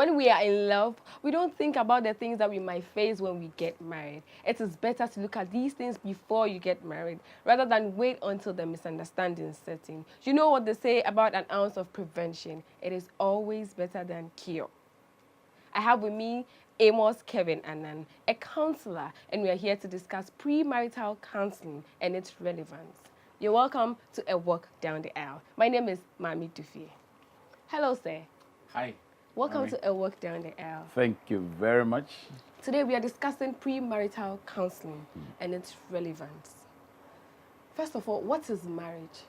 when we are in love, we don't think about the things that we might face when we get married. It is better to look at these things before you get married rather than wait until the misunderstanding sets in. You know what they say about an ounce of prevention? It is always better than cure. I have with me Amos Kevin Annan, a counselor, and we are here to discuss premarital counseling and its relevance. You're welcome to A Walk Down the Aisle. My name is Mami Dufi. Hello, sir. Hi. Welcome Mami. to A Walk Down the Aisle. Thank you very much. Today we are discussing premarital counseling and its relevance. First of all, what is marriage?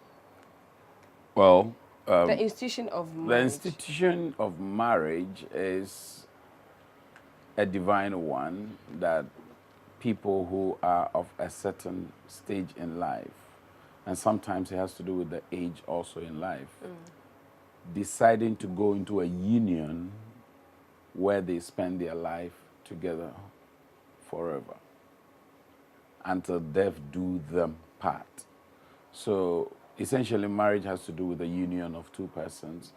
Well, The institution of the marriage. institution of marriage is a divine one that people who are of a certain stage in life, and sometimes it has to do with the age also in life, deciding to go into a union where they spend their life together forever until death do them part. So essentially marriage has to do with the union of two persons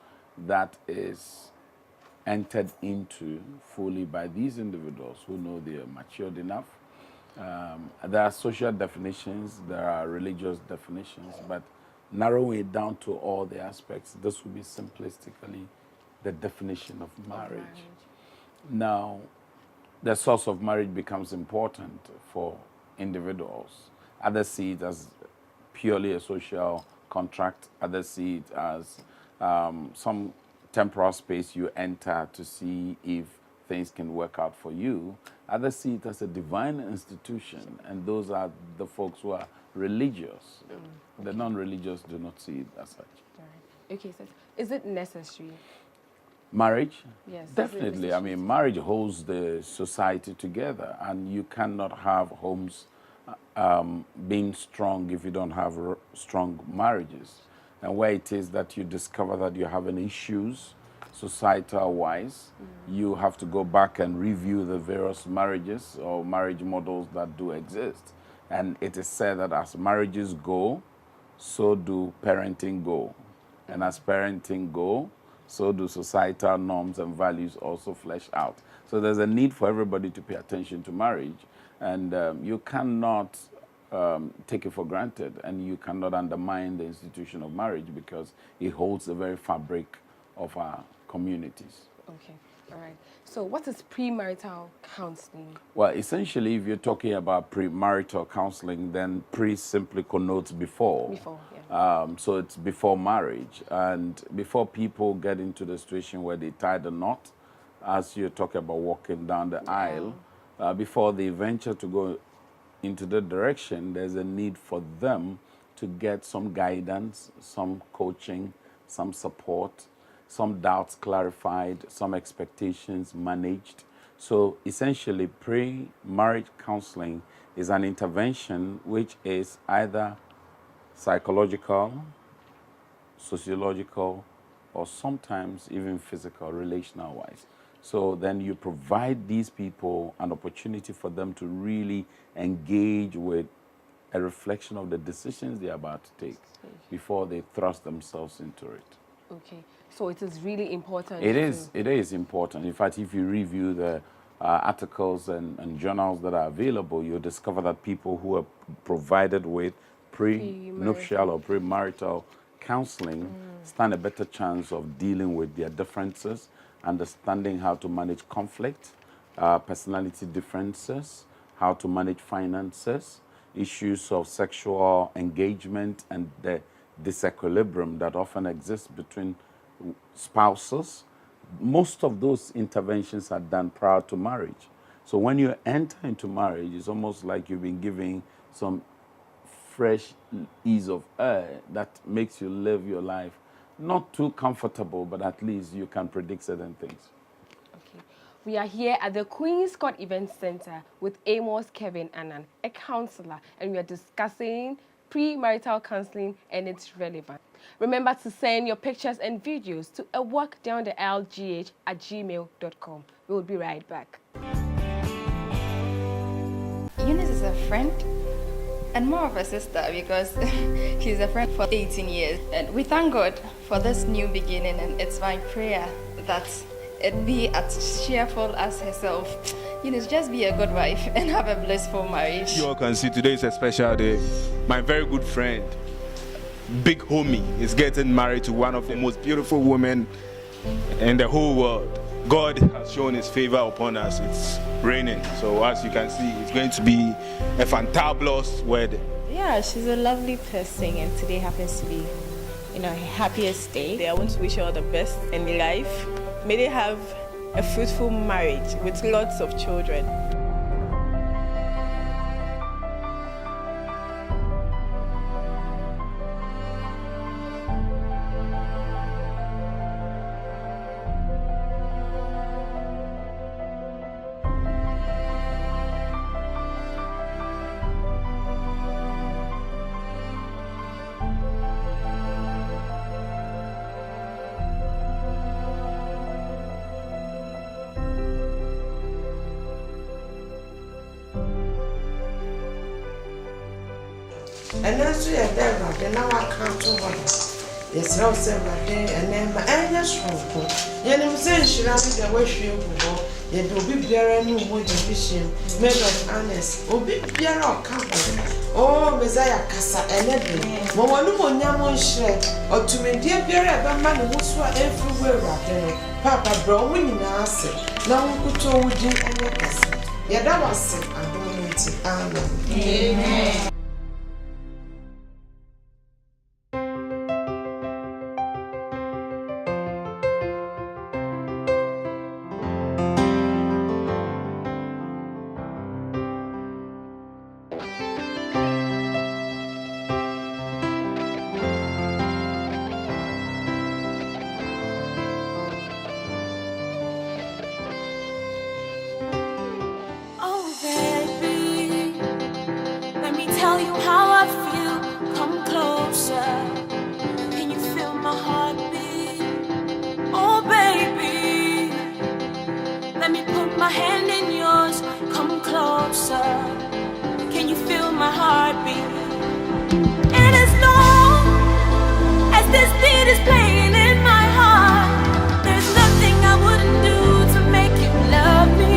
that is entered into fully by these individuals who know they are matured enough. There are social definitions, there are religious definitions, but narrowing it down to all the aspects, this would be simplistically the definition of marriage. Now, the source of marriage becomes important for individuals. Others see it as purely a social contract. Others see it as some temporal space you enter to see if things can work out for you. Others see it as a divine institution, and those are the folks who are religious. The non-religious do not see it as such. Right. Okay, so is it necessary? Marriage? Yes. Definitely. I mean, marriage holds the society together, and you cannot have homes being strong if you don't have strong marriages. And where it is that you discover that you're having issues societal-wise, you have to go back and review the various marriages or marriage models that do exist. And it is said that as marriages go, so do parenting go. And as parenting go, so do societal norms and values also flesh out. So there's a need for everybody to pay attention to marriage. And you cannot take it for granted, and you cannot undermine the institution of marriage because it holds the very fabric of our communities. Okay, all right. So what is premarital counseling? Well, essentially, if you're talking about premarital counseling, then pre simply connotes before. Before, yeah. So it's before marriage, and before people get into the situation where they tie the knot, as you're talking about walking down the aisle, before they venture to go into the direction, there's a need for them to get some guidance, some coaching, some support, some doubts clarified, some expectations managed. So essentially, pre-marriage counseling is an intervention which is either psychological, sociological, or sometimes even physical, relational-wise. So then you provide these people an opportunity for them to really engage with a reflection of the decisions they're about to take before they thrust themselves into it. Okay, so it is really important. It is important. In fact, if you review the articles and journals that are available, you'll discover that people who are provided with pre-nuptial or premarital counseling stand a better chance of dealing with their differences, understanding how to manage conflict, personality differences, how to manage finances, issues of sexual engagement, and the disequilibrium that often exists between spouses. Most of those interventions are done prior to marriage. So when you enter into marriage, it's almost like you've been given some fresh ease of air that makes you live your life not too comfortable, but at least you can predict certain things. Okay. We are here at the Queen's Court Event Center with Amos Kevin Annan, a counselor, and we are discussing premarital counseling and its relevance. Remember to send your pictures and videos to awalkdowntheaislegh@gmail.com. We will be right back. Eunice is a friend and more of a sister because she's a friend for 18 years. And we thank God for this new beginning, and it's my prayer that and be as cheerful as herself. Just be a good wife and have a blissful marriage. You all can see today is a special day. My very good friend, big homie, is getting married to one of the most beautiful women in the whole world. God has shown his favor upon us. It's raining. So as you can see, it's going to be a fantabulous wedding. Yeah, she's a lovely person, and today happens to be, her happiest day. I want to wish her all the best in life. May they have a fruitful marriage with lots of children. And that's why I now I can't over. Yes, no, sir, my day, and then my angel's room. Yenim says she ran the way she will. Yet will be bearing new wood division, men of honest, will be bearer of company. Oh, Messiah Cassa, and Edwin. Mowanumo Yamon Shred, or to me, dear bearer, man who's everywhere out there. Papa, bro, winning answer. Now we could tell with you and your cousin. Yeah, that was it. I don't need to. Amen. Tell you how I feel, come closer. Can you feel my heartbeat? Oh baby, let me put my hand in yours, come closer. Can you feel my heartbeat? And as long as this beat is playing in my heart, there's nothing I wouldn't do to make you love me.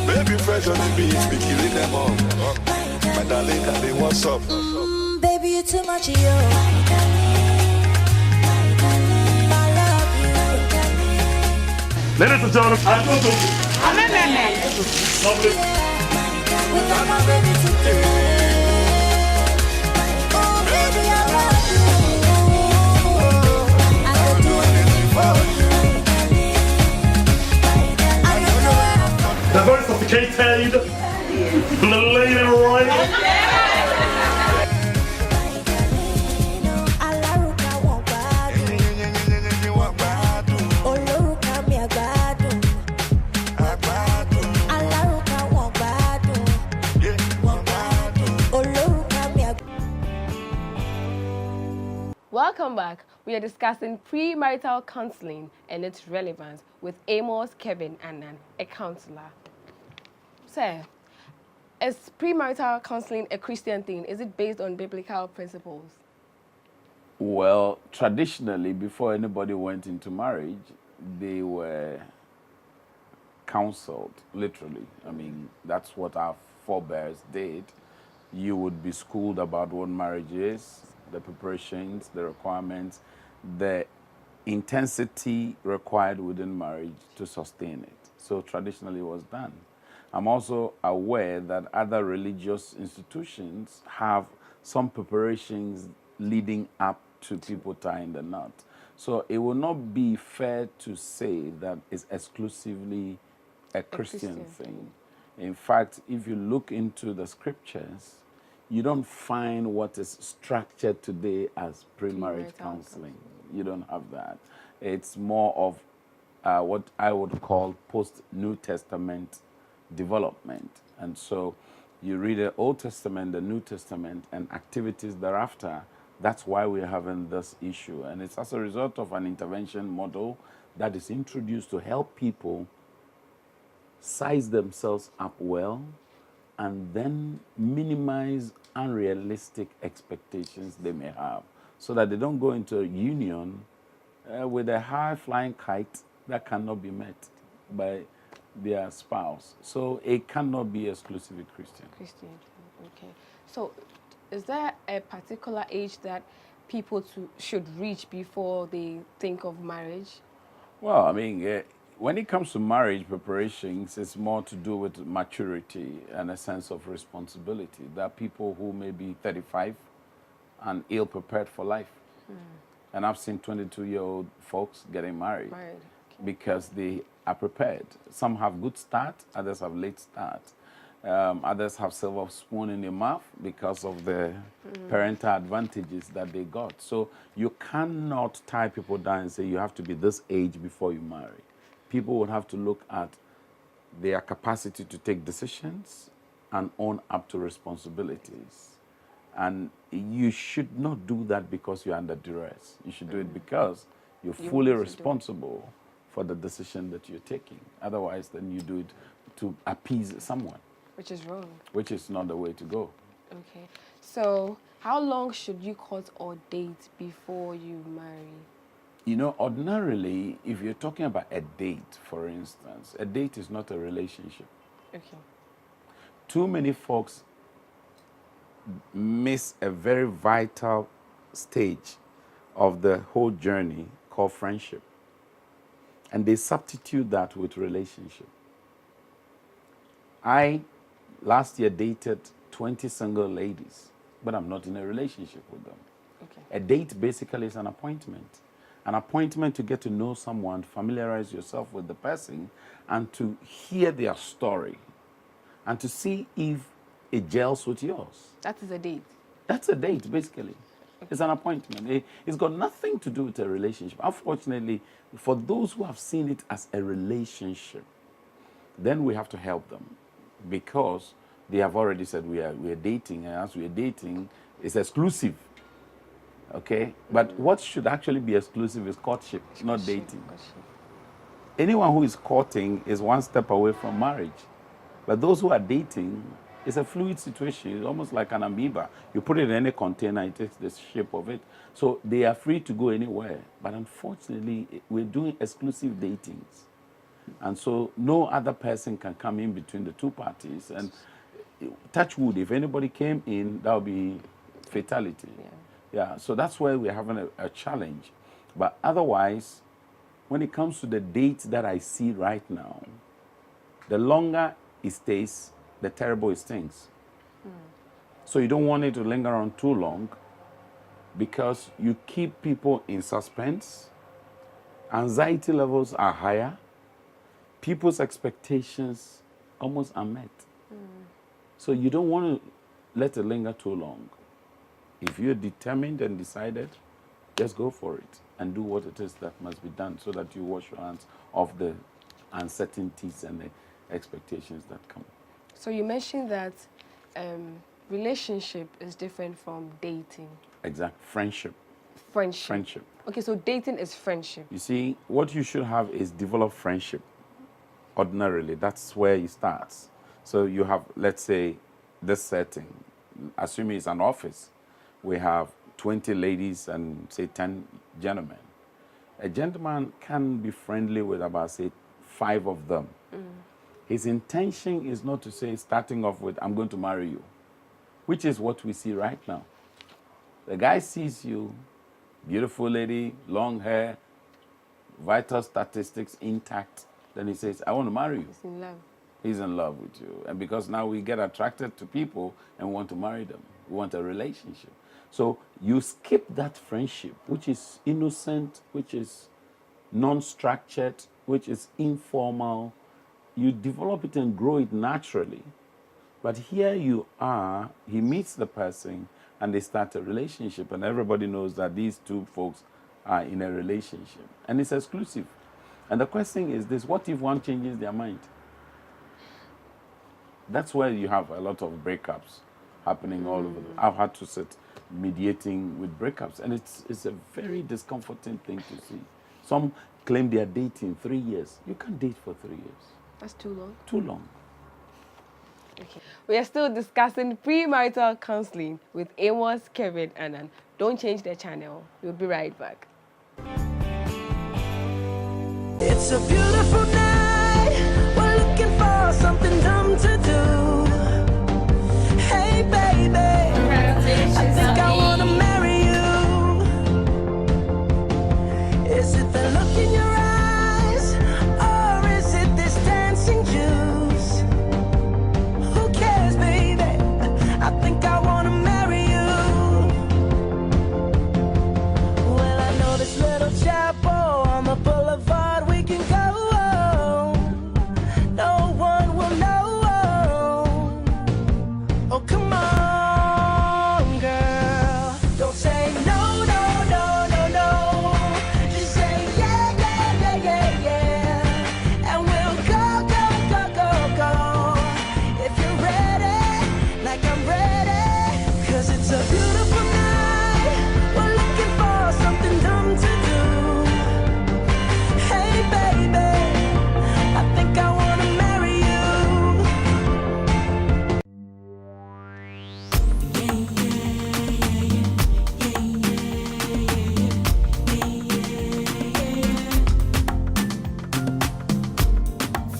Baby fresh on the beat, be killing them all. My darling, darling, what's up? Baby, you're too much of you. My love you. Ladies and gentlemen, I'm going to lovely. Without my baby today. Oh, baby, I love you. I could do anything for you. They're very sophisticated, lady right. Welcome back. We are discussing premarital counseling and its relevance with Amos, Kevin, Annan, a counselor. Sir, is premarital counseling a Christian thing? Is it based on biblical principles? Well, traditionally, before anybody went into marriage, they were counseled, literally. I mean, that's what our forebears did. You would be schooled about what marriage is, the preparations, the requirements, the intensity required within marriage to sustain it. So traditionally it was done. I'm also aware that other religious institutions have some preparations leading up to people tying the knot. So it will not be fair to say that it's exclusively a Christian thing. In fact, if you look into the scriptures, you don't find what is structured today as premarital counseling. You don't have that. It's more of what I would call post-New Testament development. And so you read the Old Testament, the New Testament, and activities thereafter. That's why we're having this issue. And it's as a result of an intervention model that is introduced to help people size themselves up well and then minimize unrealistic expectations they may have so that they don't go into a union with a high-flying kite that cannot be met by their spouse. So it cannot be exclusively Christian. Okay. So is there a particular age that people should reach before they think of marriage? Well, I mean, when it comes to marriage preparations, it's more to do with maturity and a sense of responsibility. There are people who may be 35 and ill-prepared for life. And I've seen 22-year-old folks getting married because they are prepared. Some have good start, others have late start. Others have silver spoon in their mouth because of the parental advantages that they got. So you cannot tie people down and say you have to be this age before you marry. People would have to look at their capacity to take decisions and own up to responsibilities. And you should not do that because you're under duress. You should do it because you're fully responsible for the decision that you're taking. Otherwise, then you do it to appease someone. Which is wrong. Which is not the way to go. Okay. So how long should you court or date before you marry? You know, ordinarily, if you're talking about a date, for instance, a date is not a relationship. Okay. Too many folks miss a very vital stage of the whole journey called friendship. And they substitute that with relationship. I, last year, dated 20 single ladies, but I'm not in a relationship with them. Okay. A date basically is an appointment. An appointment to get to know someone, familiarize yourself with the person, and to hear their story, and to see if it gels with yours. That is a date. That's a date, basically. It's an appointment. It's got nothing to do with a relationship. Unfortunately, for those who have seen it as a relationship, then we have to help them because they have already said we are dating, and as we are dating, it's exclusive. Okay? But what should actually be exclusive is courtship, not dating. Anyone who is courting is one step away from marriage. But those who are dating, it's a fluid situation. It's almost like an amoeba. You put it in any container, it takes the shape of it. So they are free to go anywhere. But unfortunately, we're doing exclusive datings. And so no other person can come in between the two parties. And touch wood, if anybody came in, that would be fatality. Yeah, so that's where we're having a challenge. But otherwise, when it comes to the dates that I see right now, the longer it stays, the terrible it stings. So you don't want it to linger on too long because you keep people in suspense. Anxiety levels are higher. People's expectations almost are met. So you don't want to let it linger too long. If you're determined and decided, just go for it and do what it is that must be done so that you wash your hands of the uncertainties and the expectations that come. So you mentioned that relationship is different from dating. Exact. Friendship. Friendship. Okay, so dating is friendship. You see, what you should have is develop friendship. Ordinarily, that's where it starts. So you have, let's say, this setting. Assuming it's an office, we have 20 ladies and, say, 10 gentlemen. A gentleman can be friendly with about, say, 5 of them. His intention is not to say, starting off with, I'm going to marry you, which is what we see right now. The guy sees you, beautiful lady, long hair, vital statistics intact. Then he says, I want to marry you. He's in love. He's in love with you. And because now we get attracted to people and want to marry them. We want a relationship. So you skip that friendship, which is innocent, which is non-structured, which is informal. You develop it and grow it naturally. But here you are, he meets the person and they start a relationship, and everybody knows that these two folks are in a relationship. And it's exclusive. And the question is this, what if one changes their mind? That's where you have a lot of breakups happening all over. I've had to sit mediating with breakups, and it's a very discomforting thing to see. Some claim they are dating 3 years. You can't date for 3 years. That's too long. Too long. We are still discussing premarital counseling with Amos, Kevin, and Annan. Don't change the channel. We'll be right back. It's a beautiful night. We're looking for something dumb to do. Hey, baby, I think I wanna marry you. Is it the look in your eyes, or is it this dancing juice? Who cares, baby? I think I wanna marry you. Well, I know this little chapel on the boulevard we can go. No one will know. Oh, come on, girl. Don't say no, no, no, no, no. Just say yeah, yeah, yeah, yeah, yeah. And we'll go, go, go, go, go. If you're ready, like I'm ready. 'Cause it's a beautiful night. We're looking for something dumb to do. Hey, baby, I think I wanna marry you.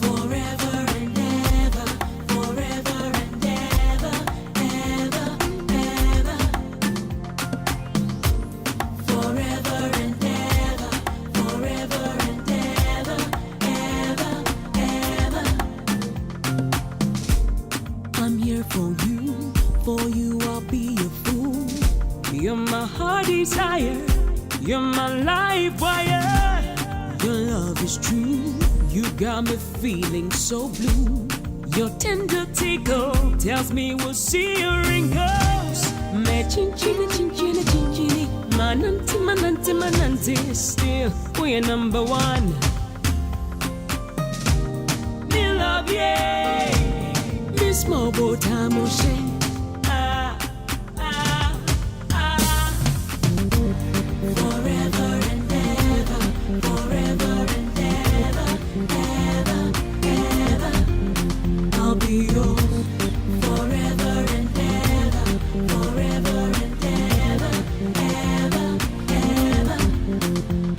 Forever and ever, forever and ever, ever, ever. Forever and ever, forever and ever, ever, ever. I'm here for you I'll be a fool. You're my heart desire, you're my life wire. Your love is true, you got me feeling so blue. Your tender tickle tells me we'll see your wrinkles. Me chinchini, chinchini, chinchini, mananti, mananti, mananti. Still, we're number one. Me love yeah, me small boat amoshe. Forever and ever, forever and ever, ever, ever. I'll be yours. Forever and ever, forever and ever, ever, ever.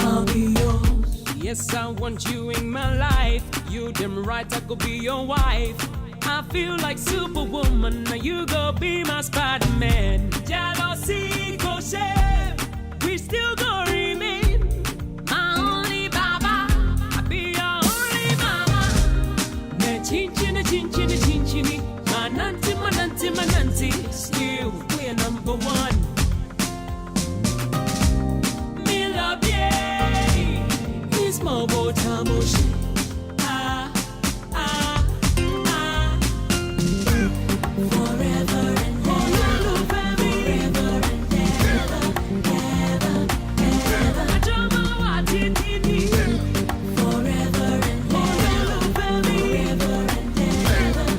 I'll be yours. Yes, I want you in my life. You damn right I could be your wife. I feel like Superwoman. Now you go be my Spider-Man. Jealousy, go share. We still gonna remain my only baba. I'll be your only mama. Me chinchini, chinchini, chinchini, mananti, mananti, mananti. Still, we're number one. Me love yeah, me small boat amoshi. Forever and ever, forever and ever, ever, ever. Forever and ever, forever and ever,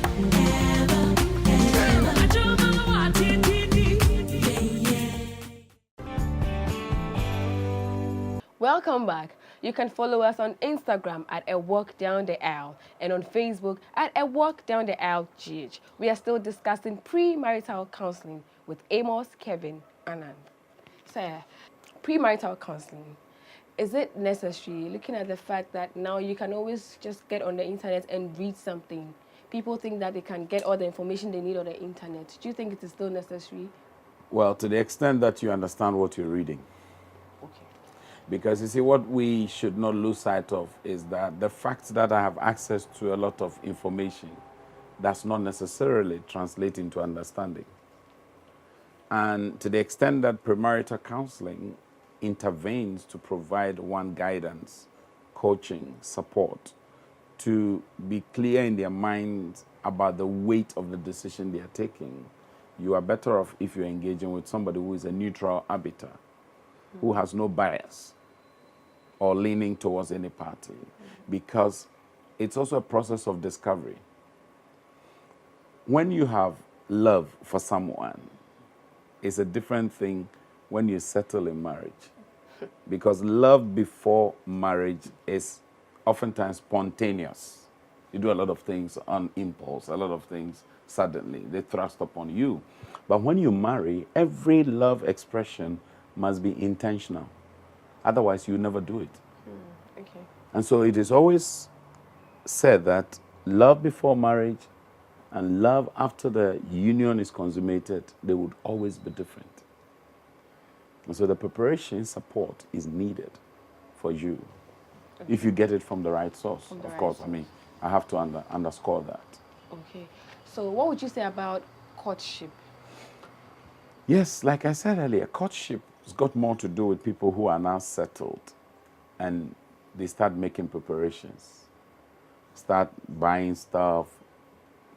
Welcome back. You can follow us on Instagram at A Walk Down the Aisle and on Facebook at A Walk Down the Aisle GH. We are still discussing premarital counseling with Amos, Kevin, and Anand. So, premarital counseling, is it necessary? Looking at the fact that now you can always just get on the internet and read something. People think that they can get all the information they need on the internet. Do you think it is still necessary? Well, to the extent that you understand what you're reading. Okay. Because you see, what we should not lose sight of is that the fact that I have access to a lot of information does not necessarily translate into understanding. And to the extent that premarital counseling intervenes to provide one guidance, coaching, support, to be clear in their minds about the weight of the decision they are taking, you are better off if you're engaging with somebody who is a neutral arbiter, who has no bias or leaning towards any party, because it's also a process of discovery. When you have love for someone, it's a different thing when you settle in marriage. Because love before marriage is oftentimes spontaneous. You do a lot of things on impulse, a lot of things suddenly. They thrust upon you. But when you marry, every love expression must be intentional. Otherwise, you never do it. Okay. And so it is always said that love before marriage and love after the union is consummated, they would always be different. And so the preparation support is needed for you if you get it from the right source. Of course, I mean, I have to underscore that. Okay. So what would you say about courtship? Yes, like I said earlier, courtship has got more to do with people who are now settled and they start making preparations, start buying stuff,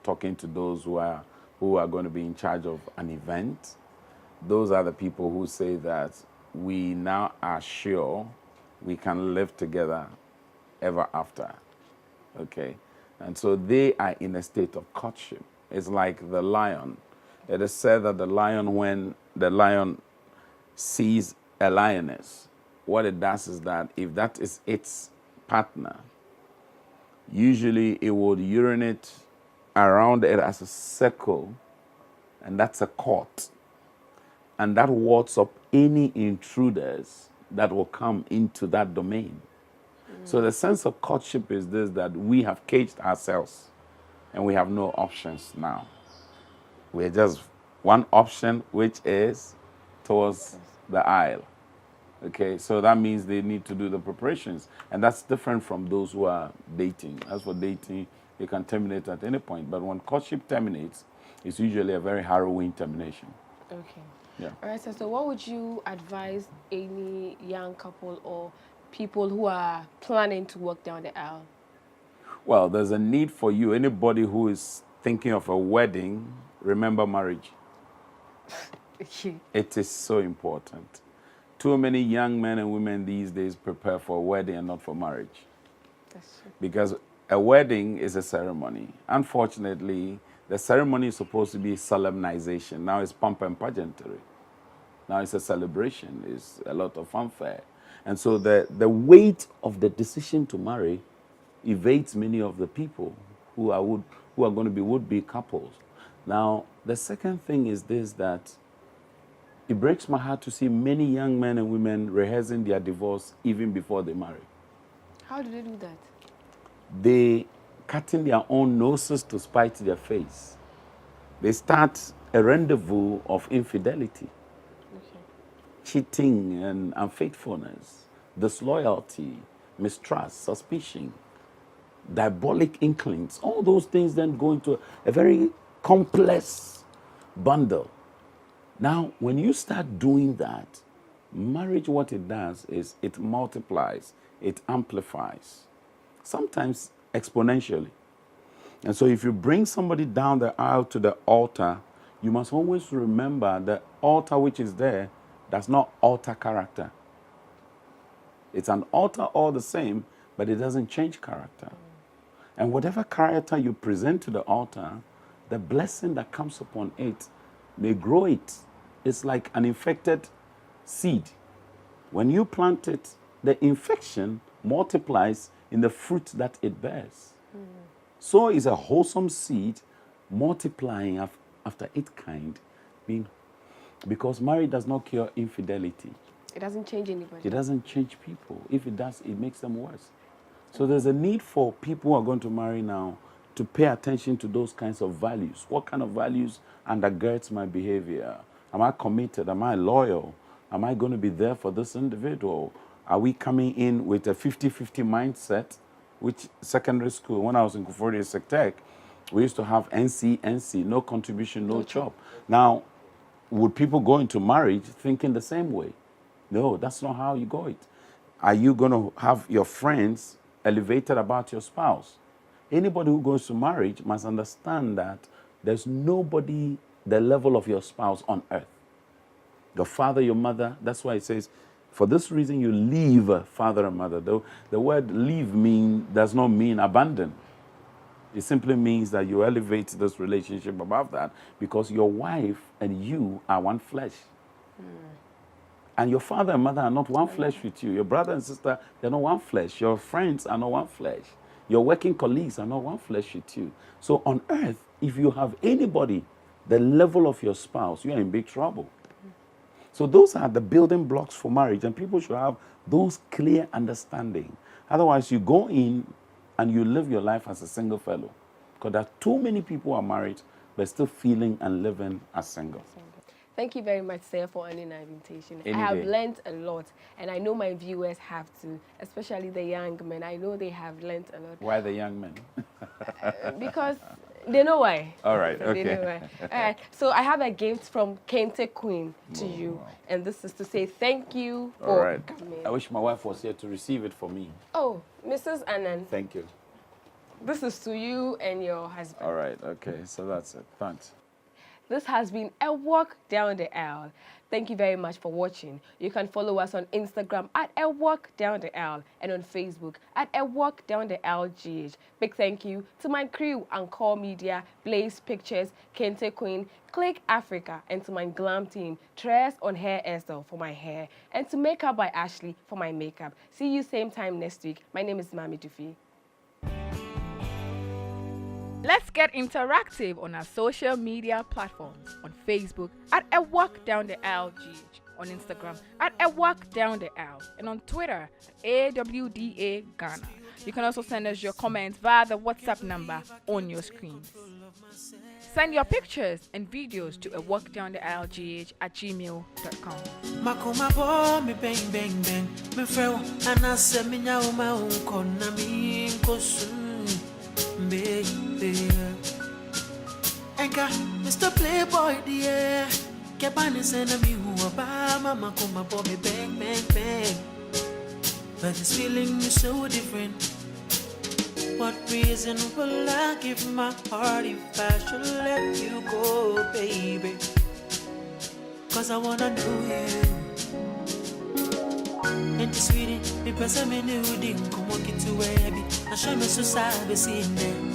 talking to those who are going to be in charge of an event. Those are the people who say that we now are sure we can live together ever after. Okay? And so they are in a state of courtship. It's like the lion. It is said that the lion, when the lion sees a lioness, what it does is that if that is its partner, usually it would urinate around it as a circle, and that's a court. And that wards up any intruders that will come into that domain. So the sense of courtship is this, that we have caged ourselves and we have no options now. We're just one option, which is towards the aisle. Okay, so that means they need to do the preparations. And that's different from those who are dating. As for dating, you can terminate at any point. But when courtship terminates, it's usually a very harrowing termination. Okay. Yeah. All right, so what would you advise any young couple or people who are planning to walk down the aisle? Well, there's a need for you. Anybody who is thinking of a wedding, remember marriage. It is so important. Too many young men and women these days prepare for a wedding and not for marriage. That's true. Because a wedding is a ceremony. Unfortunately, the ceremony is supposed to be solemnization. Now it's pomp and pageantry. Now it's a celebration. It's a lot of fanfare. And so the weight of the decision to marry evades many of the people who are going to be would-be couples. Now, the second thing is this, that it breaks my heart to see many young men and women rehearsing their divorce even before they marry. How do they do that? They cutting their own noses to spite their face. They start a rendezvous of infidelity, cheating and unfaithfulness, disloyalty, mistrust, suspicion, diabolic inklings. All those things then go into a very complex bundle. Now, when you start doing that, marriage, what it does is it multiplies, it amplifies, sometimes exponentially. And so if you bring somebody down the aisle to the altar, you must always remember the altar which is there does not alter character. It's an altar all the same, but it doesn't change character. And whatever character you present to the altar, the blessing that comes upon it may grow it. It's like an infected seed. When you plant it, the infection multiplies in the fruit that it bears. So is a wholesome seed multiplying after its kind, because marriage does not cure infidelity. It doesn't change anybody. It doesn't change people. If it does, it makes them worse. So there's a need for people who are going to marry now to pay attention to those kinds of values. What kind of values undergirds my behavior? Am I committed? Am I loyal? Am I going to be there for this individual? Are we coming in with a 50-50 mindset? Which secondary school, when I was in Kufori Tech, we used to have NC, no contribution, no chop. Now, would people go into marriage thinking the same way? No, that's not how you go it. Are you going to have your friends elevated about your spouse? Anybody who goes to marriage must understand that there's nobody the level of your spouse on earth. Your father, your mother, that's why it says, for this reason you leave father and mother. The word leave does not mean abandon. It simply means that you elevate this relationship above that, because your wife and you are one flesh. And your father and mother are not one flesh with you. Your brother and sister, they're not one flesh. Your friends are not one flesh. Your working colleagues are not one flesh with you. So on earth, if you have anybody the level of your spouse, you're in big trouble. So those are the building blocks for marriage, and people should have those clear understanding. Otherwise, you go in and you live your life as a single fellow. Because there are too many people who are married, but still feeling and living as single. Thank you very much, sir, for honoring our invitation. Any I have day. learned a lot, and I know my viewers have too, especially the young men. I know they have learned a lot. Why the young men? Because they know why. All right, They know okay. why. All right, so I have a gift from Kente Queen to you, wow. and this is to say thank you All for right. coming. I wish my wife was here to receive it for me. Oh, Mrs. Annan, Thank you. this is to you and your husband. All right, okay, so that's it. Thanks. This has been a walk down the aisle. Thank you very much for watching. You can follow us on Instagram at A Walk Down the Aisle and on Facebook at A Walk Down the Aisle GH. Big thank you to my crew, Encore Media, Blaze Pictures, Kente Queen, Click Africa, and to my glam team, Tres on Hair Estelle for my hair, and to Makeup by Ashley for my makeup. See you same time next week. My name is Mami Dufi. Let's get interactive on our social media platforms. On Facebook at A Walk Down the Aisle GH, on Instagram at A Walk Down the Aisle, and on Twitter at AWDA Ghana. You can also send us your comments via the WhatsApp number on your screens. Send your pictures and videos to awalkdowntheaislegh@gmail.com. Makoma bo mi bang bang bang me freo anase mi nya o ma un konna mi nkosu baby Enka Mr. Playboy dear Kebani send me who Obama makoma bo mi bang bang bang but this feeling is so different. What reason will I give my heart if I should let you go, baby? Cause I wanna know you. And the sweetie, because I'm in the hoodie, come walk into where I be. I show me so sad, be seeing them.